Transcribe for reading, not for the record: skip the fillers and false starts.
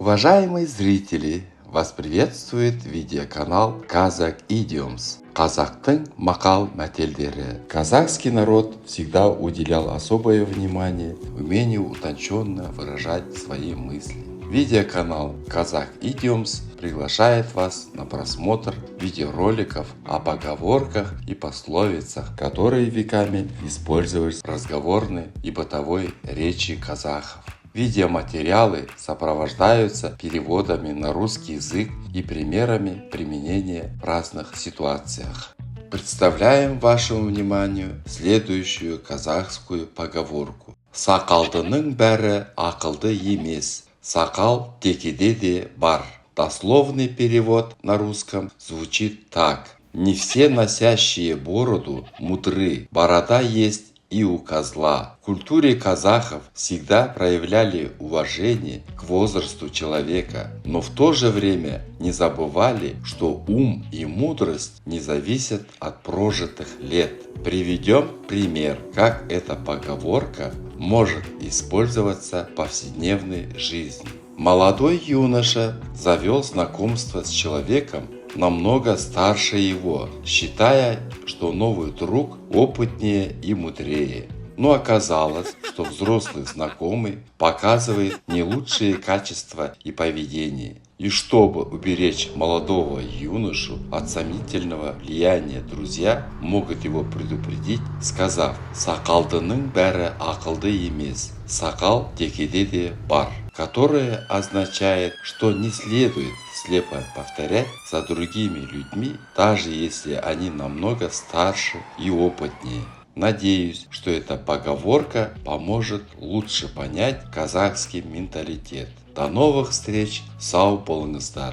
Уважаемые зрители, вас приветствует видеоканал Kazakh Idioms. Казахтың мақал мәтелдері. Казахский народ всегда уделял особое внимание умению утонченно выражать свои мысли. Видеоканал Kazakh Idioms приглашает вас на просмотр видеороликов о поговорках и пословицах, которые веками использовались в разговорной и бытовой речи казахов. Видеоматериалы сопровождаются переводами на русский язык и примерами применения в разных ситуациях. Представляем вашему вниманию следующую казахскую поговорку. Сақалдының бәрі ақылды емес, сақал текеде де бар. Дословный перевод на русском звучит так. Не все носящие бороду мудры, борода есть и у козла. В культуре казахов всегда проявляли уважение к возрасту человека, но в то же время не забывали, что ум и мудрость не зависят от прожитых лет. Приведем пример, как эта поговорка может использоваться в повседневной жизни. Молодой юноша завел знакомство с человеком намного старше его, считая, что новый друг опытнее и мудрее. Но оказалось, что взрослый знакомый показывает не лучшие качества и поведение. И чтобы уберечь молодого юношу от сомнительного влияния, друзья могут его предупредить, сказав: «Сақалдының бәрі ақылды емес, сақал текеде де бар», которое означает, что не следует слепо повторять за другими людьми, даже если они намного старше и опытнее. Надеюсь, что эта поговорка поможет лучше понять казахский менталитет. До новых встреч! Сау болыңыздар!